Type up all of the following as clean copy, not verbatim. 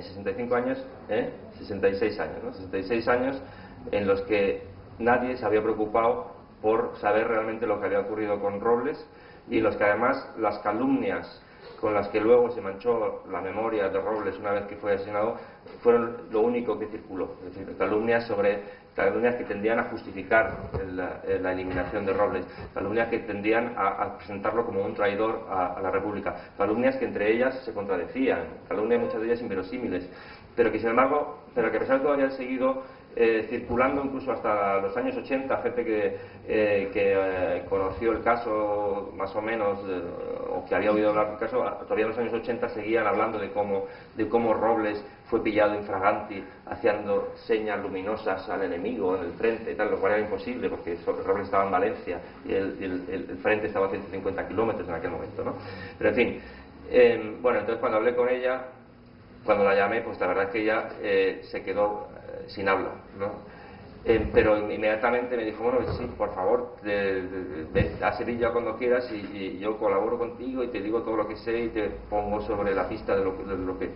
65 años, 66 años, ¿no? 66 años en los que nadie se había preocupado por saber realmente lo que había ocurrido con Robles, y en los que además las calumnias con las que luego se manchó la memoria de Robles una vez que fue asesinado fueron lo único que circuló. Es decir, calumnias que tendían a justificar la eliminación de Robles, calumnias que tendían a presentarlo como un traidor a la República, calumnias que entre ellas se contradecían, calumnias muchas de ellas inverosímiles, pero que sin embargo, pero que a pesar de todo habían seguido circulando incluso hasta los años 80, gente que conoció el caso más o menos, o que había oído hablar del caso, todavía en los años 80 seguían hablando de cómo Robles fue pillado infraganti haciendo señas luminosas al enemigo en el frente y tal, lo cual era imposible porque Robles estaba en Valencia y el frente estaba a 150 kilómetros en aquel momento, ¿no? Pero en fin, bueno, entonces cuando hablé con ella, cuando la llamé, pues la verdad es que ella se quedó sin habla, ¿no? Pero inmediatamente me dijo, bueno, sí, por favor, ven a Sevilla cuando quieras y yo colaboro contigo y te digo todo lo que sé y te pongo sobre la pista de lo que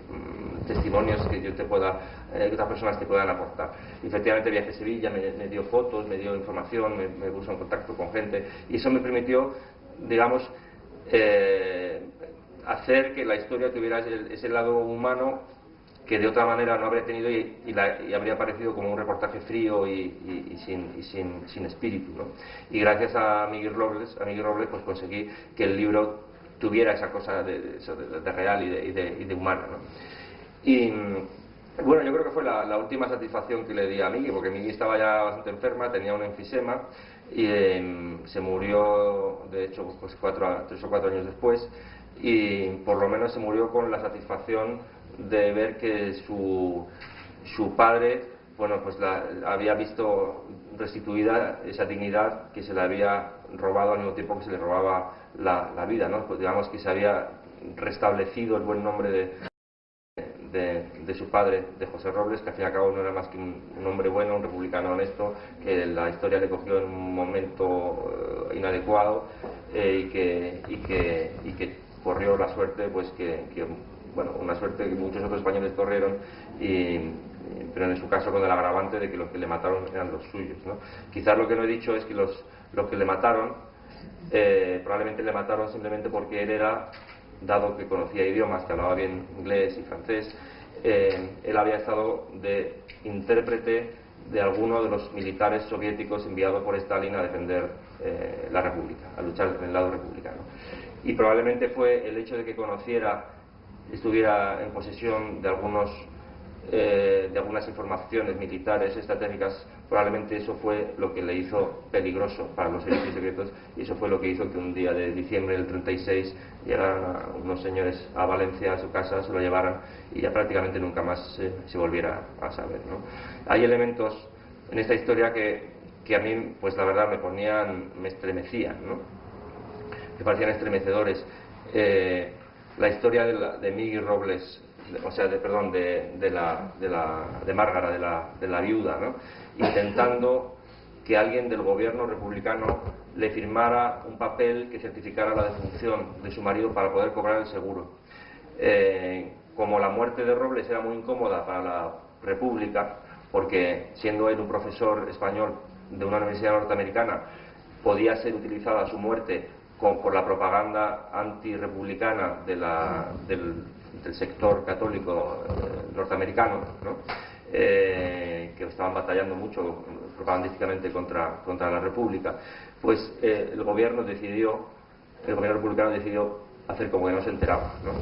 testimonios que yo te pueda, que otras personas te puedan aportar. Y efectivamente viajé a Sevilla, me dio fotos, me dio información, me puso en contacto con gente, y eso me permitió, digamos, hacer que la historia tuviera ese lado humano que de otra manera no habría tenido y habría parecido como un reportaje frío y sin espíritu, ¿no? Y gracias a Miguel Robles pues conseguí que el libro tuviera esa cosa de real y de humana, ¿no? Y bueno, yo creo que fue la última satisfacción que le di a Miguel, porque Miguel estaba ya bastante enferma, tenía un enfisema y se murió, de hecho, pues 3 o 4 años después, y por lo menos se murió con la satisfacción de ver que su padre, bueno, pues había visto restituida esa dignidad que se le había robado al mismo tiempo que se le robaba la vida, ¿no? Pues digamos que se había restablecido el buen nombre de su padre, de José Robles, que al fin y al cabo no era más que un hombre bueno, un republicano honesto, que la historia le cogió en un momento inadecuado, y que corrió la suerte, pues bueno, una suerte que muchos otros españoles corrieron, pero en su caso con el agravante de que los que le mataron eran los suyos, ¿no? Quizás lo que no he dicho es que los que le mataron probablemente le mataron simplemente porque él era, dado que conocía idiomas, que hablaba bien inglés y francés, él había estado de intérprete de alguno de los militares soviéticos enviados por Stalin a defender la República, a luchar en el lado republicano. Y probablemente fue el hecho de que estuviera en posesión de algunas informaciones militares estratégicas, probablemente eso fue lo que le hizo peligroso para los servicios secretos, y eso fue lo que hizo que un día de diciembre del 36 llegaran unos señores a Valencia, a su casa, se lo llevaran y ya prácticamente nunca más se volviera a saber, ¿no? Hay elementos en esta historia que a mí, pues la verdad, me estremecían, ¿no? Me parecían estremecedores. La historia de Miguel Robles, o sea, de Márgara, de la viuda, ¿no? Intentando que alguien del gobierno republicano le firmara un papel que certificara la defunción de su marido para poder cobrar el seguro. Como la muerte de Robles era muy incómoda para la República, porque siendo él un profesor español de una universidad norteamericana, podía ser utilizada su muerte por la propaganda antirrepublicana del sector católico norteamericano, ¿no? Que estaban batallando mucho propagandísticamente contra la República, pues el gobierno republicano decidió hacer como que no se enteraba, ¿no?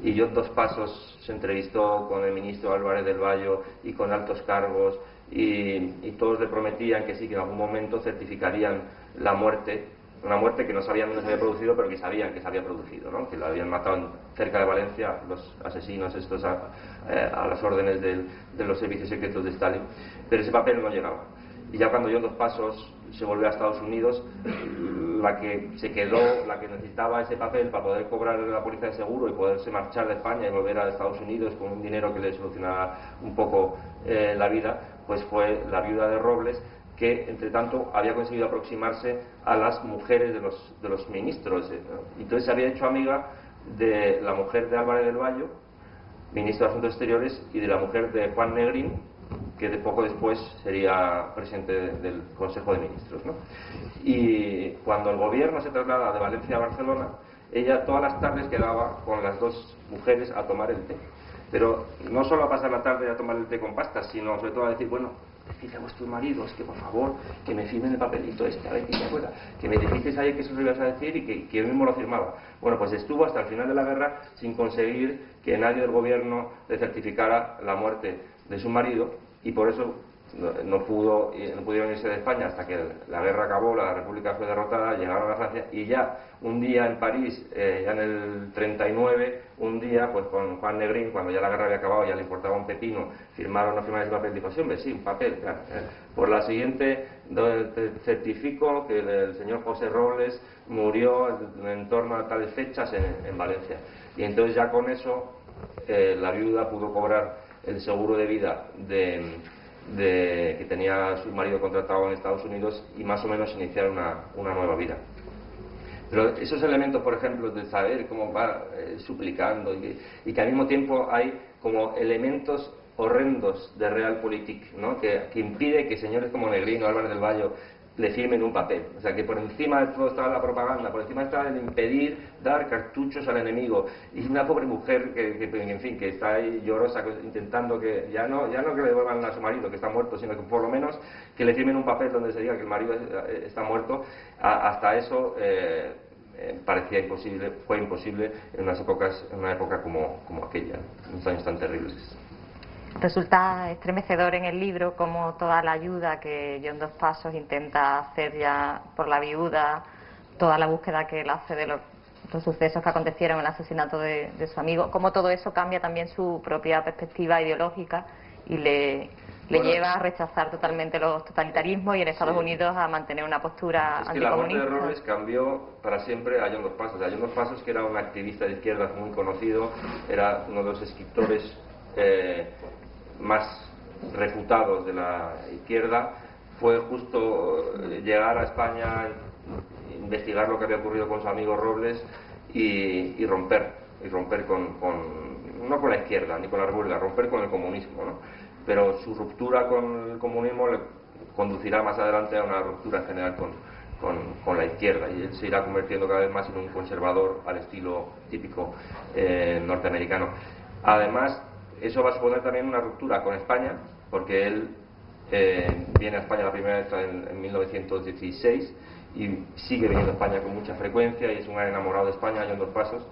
Y John Dos Passos se entrevistó con el ministro Álvarez del Valle y con altos cargos, y todos le prometían que sí, que en algún momento certificarían la muerte, una muerte que no sabían dónde se había producido, pero que sabían que se había producido, ¿no? Que la habían matado cerca de Valencia los asesinos estos a las órdenes de los servicios secretos de Stalin, pero ese papel no llegaba. Y ya cuando John Dos Passos se volvió a Estados Unidos, la que necesitaba ese papel para poder cobrar la póliza de seguro y poderse marchar de España y volver a Estados Unidos con un dinero que le solucionara un poco la vida, pues fue la viuda de Robles, que entre tanto había conseguido aproximarse a las mujeres de los ministros, ¿no? Entonces se había hecho amiga de la mujer de Álvarez del Valle, ministro de Asuntos Exteriores, y de la mujer de Juan Negrín, que poco después sería presidente del Consejo de Ministros, ¿no? Y cuando el gobierno se traslada de Valencia a Barcelona, ella todas las tardes quedaba con las dos mujeres a tomar el té. Pero no solo a pasar la tarde a tomar el té con pastas, sino sobre todo a decir, bueno, decid a vuestros maridos que por favor que me firmen el papelito este, a ver que se acuerda, que me dijisteis ayer que eso lo ibas a decir y que él mismo lo firmaba. Bueno, pues estuvo hasta el final de la guerra sin conseguir que nadie del gobierno le certificara la muerte de su marido, y por eso no pudieron irse de España hasta que la guerra acabó, la República fue derrotada, llegaron a Francia, y ya un día en París, ya en el 39, un día pues con Juan Negrín, cuando ya la guerra había acabado, ya le importaba un pepino, firmaron o firmar ese papel, dijo, sí, hombre, sí, un papel, claro. Por la siguiente certifico que el señor José Robles murió en torno a tales fechas en Valencia, y entonces ya con eso la viuda pudo cobrar el seguro de vida que tenía su marido contratado en Estados Unidos, y más o menos iniciar una nueva vida. Pero esos elementos, por ejemplo, de saber cómo va suplicando y que al mismo tiempo hay como elementos horrendos de realpolitik, ¿no? que impide que señores como Negrín o Álvarez del Valle le firmen un papel. O sea, que por encima de todo estaba la propaganda, por encima estaba el impedir dar cartuchos al enemigo. Y una pobre mujer que en fin, que está ahí llorosa intentando que ya no que le devuelvan a su marido que está muerto, sino que por lo menos que le firmen un papel donde se diga que el marido está muerto. Hasta eso parecía imposible, fue imposible en una época como aquella, en unos años tan terribles. Resulta estremecedor en el libro como toda la ayuda que John Dos Passos intenta hacer ya por la viuda, toda la búsqueda que él hace de los sucesos que acontecieron en el asesinato de su amigo, como todo eso cambia también su propia perspectiva ideológica y le lleva a rechazar totalmente los totalitarismos y en Estados Unidos a mantener una postura anticomunista. La muerte de Robles cambió para siempre a John Dos Passos. A John Dos Passos, que era un activista de izquierdas muy conocido, era uno de los escritores más refutados de la izquierda, fue justo llegar a España, investigar lo que había ocurrido con su amigo Robles y romper no con la izquierda ni con la república, romper con el comunismo, ¿no? Pero su ruptura con el comunismo le conducirá más adelante a una ruptura en general con la izquierda, y él se irá convirtiendo cada vez más en un conservador al estilo típico norteamericano. Además, eso va a suponer también una ruptura con España, porque él viene a España la primera vez en 1916 y sigue viniendo a España con mucha frecuencia, y es un gran enamorado de España, John Dos Passos,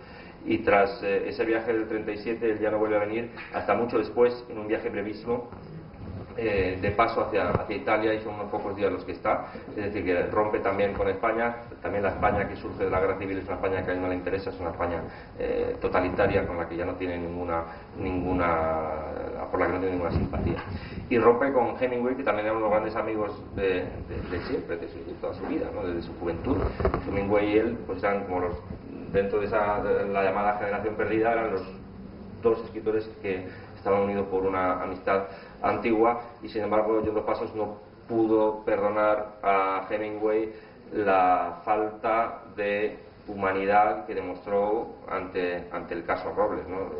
y tras ese viaje del 37 él ya no vuelve a venir hasta mucho después, en un viaje brevísimo de paso hacia Italia, y son unos pocos días los que está, es decir, que rompe también con España. También la España que surge de la guerra civil es una España que a él no le interesa, es una España totalitaria con la que ya no tiene por la que no tiene ninguna simpatía. Y rompe con Hemingway, que también era uno de los grandes amigos de siempre, de toda su vida, ¿no? Desde su juventud. Hemingway y él pues eran como dentro de la llamada generación perdida, eran los dos escritores que estaban unidos por una amistad antigua, y sin embargo John Dos Passos no pudo perdonar a Hemingway la falta de humanidad que demostró ante el caso Robles, ¿no?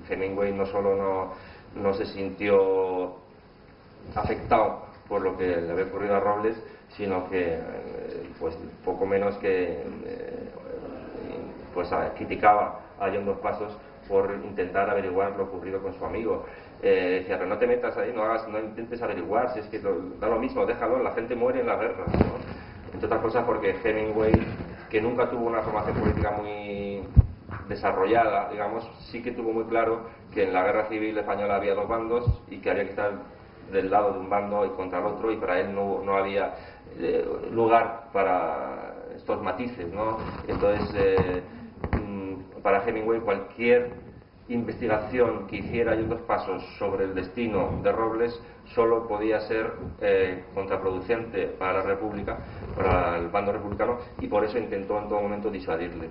Hemingway no solo no se sintió afectado por lo que le había ocurrido a Robles, sino que pues poco menos que criticaba a John Dos Passos por intentar averiguar lo ocurrido con su amigo. Decía, pero no te metas ahí, no intentes averiguar, si es que da lo mismo, déjalo, la gente muere en las guerras, ¿no? Entre otras cosas porque Hemingway, que nunca tuvo una formación política muy desarrollada, digamos, sí que tuvo muy claro que en la guerra civil española había dos bandos y que había que estar del lado de un bando y contra el otro, y para él no había lugar para estos matices, ¿no? Entonces, para Hemingway cualquier investigación que hiciera John Dos Passos sobre el destino de Robles solo podía ser contraproducente para la República, para el bando republicano, y por eso intentó en todo momento disuadirle.